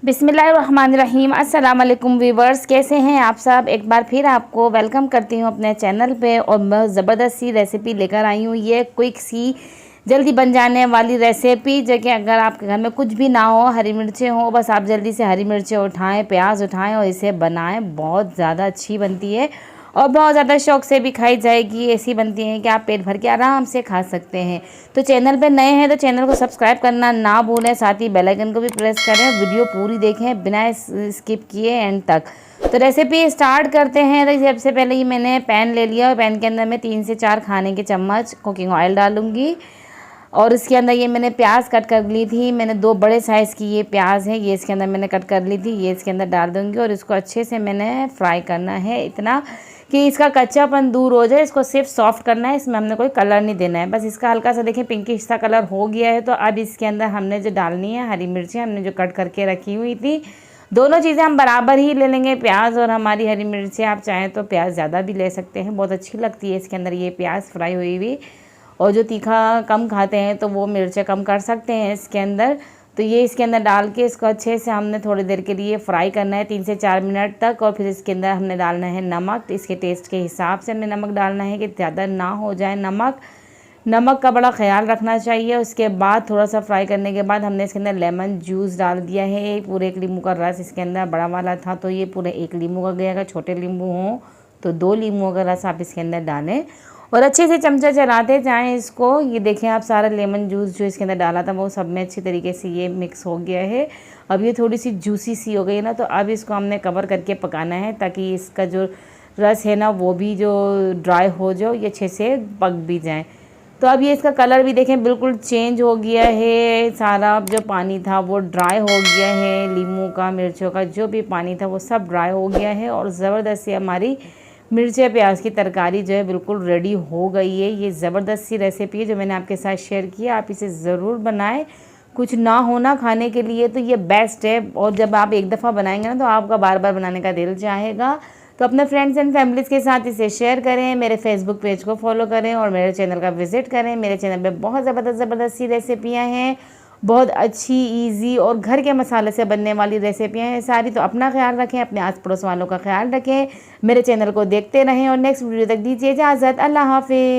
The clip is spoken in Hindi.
बिस्मिल्लाहिर्रहमानिर्रहीम। अस्सलाम वालेकुम व्यूवर्स, कैसे हैं आप सब। एक बार फिर आपको वेलकम करती हूं अपने चैनल पे और मैं ज़बरदस्त सी रेसिपी लेकर आई हूं। ये क्विक सी जल्दी बन जाने वाली रेसिपी, जो कि अगर आपके घर में कुछ भी ना हो, हरी मिर्चें हो, बस आप जल्दी से हरी मिर्चें उठाएं, प्याज उठाएं और इसे बनाएं। बहुत ज़्यादा अच्छी बनती है और बहुत ज़्यादा शौक से भी खाई जाएगी। ऐसी बनती है कि आप पेट भर के आराम से खा सकते हैं। तो चैनल पे नए हैं तो चैनल को सब्सक्राइब करना ना भूलें, साथ ही बेल आइकन को भी प्रेस करें। वीडियो पूरी देखें बिना स्किप किए एंड तक। तो रेसिपी स्टार्ट करते हैं। तो सबसे पहले ही मैंने पैन ले लिया और पैन के अंदर मैं 3 से 4 खाने के चम्मच कुकिंग ऑयल डालूंगी और इसके अंदर ये मैंने प्याज कट कर ली थी। मैंने 2 बड़े साइज़ की ये प्याज है, ये इसके अंदर मैंने कट कर ली थी। ये इसके अंदर डाल दूंगी और इसको अच्छे से मैंने फ्राई करना है, इतना कि इसका कच्चापन दूर हो जाए। इसको सिर्फ सॉफ्ट करना है, इसमें हमने कोई कलर नहीं देना है। बस इसका हल्का सा देखें पिंकिश सा कलर हो गया है। तो अब इसके अंदर हमने जो डालनी है हरी मिर्ची, हमने जो कट करके रखी हुई थी, दोनों चीज़ें हम बराबर ही ले लेंगे, प्याज और हमारी हरी मिर्ची। आप चाहें तो प्याज ज़्यादा भी ले सकते हैं, बहुत अच्छी लगती है इसके अंदर ये प्याज फ्राई हुई हुई। और जो तीखा कम खाते हैं तो वो मिर्चें कम कर सकते हैं इसके अंदर। तो ये इसके अंदर डाल के इसको अच्छे से हमने थोड़ी देर के लिए फ्राई करना है, 3 से 4 मिनट तक। और फिर इसके अंदर हमने डालना है नमक। तो इसके टेस्ट के हिसाब से हमने नमक डालना है कि ज़्यादा ना हो जाए नमक का बड़ा ख्याल रखना चाहिए। उसके बाद थोड़ा सा फ्राई करने के बाद हमने इसके अंदर लेमन जूस डाल दिया है, पूरे 1 नींबू का रस इसके अंदर बड़ा वाला था तो ये पूरे 1 नींबू का गया। अगर छोटे नींबू हों तो 2 नींबू का रस आप इसके अंदर डालें और अच्छे से चमचा चलाते जाएं इसको। ये देखें आप सारा लेमन जूस जो इसके अंदर डाला था वो सब में अच्छी तरीके से ये मिक्स हो गया है। अब ये थोड़ी सी जूसी सी हो गई ना, तो अब इसको हमने कवर करके पकाना है ताकि इसका जो रस है ना वो भी जो ड्राई हो जाओ, ये अच्छे से पक भी जाए। तो अब ये इसका कलर भी देखें बिल्कुल चेंज हो गया है, सारा जो पानी था वो ड्राई हो गया है। नींबू का, मिर्चों का जो भी पानी था वो सब ड्राई हो गया है और ज़बरदस्त सी हमारी मिर्ची प्याज की तरकारी जो है बिल्कुल रेडी हो गई है। ये ज़बरदस्त सी रेसिपी है जो मैंने आपके साथ शेयर की। आप इसे ज़रूर बनाएं, कुछ ना होना खाने के लिए तो ये बेस्ट है। और जब आप एक दफ़ा बनाएंगे ना तो आपका बार बार बनाने का दिल चाहेगा। तो अपने फ्रेंड्स एंड फैमिलीज़ के साथ इसे शेयर करें, मेरे फेसबुक पेज को फॉलो करें और मेरे चैनल का विज़िट करें। मेरे चैनल पर बहुत ज़बरदस्त सी रेसिपियाँ हैं, बहुत अच्छी, इजी और घर के मसाले से बनने वाली रेसिपियाँ हैं सारी। तो अपना ख्याल रखें, अपने आस पड़ोस वालों का ख्याल रखें, मेरे चैनल को देखते रहें और नेक्स्ट वीडियो तक दीजिए इजाज़त। अल्लाह हाफ़िज़।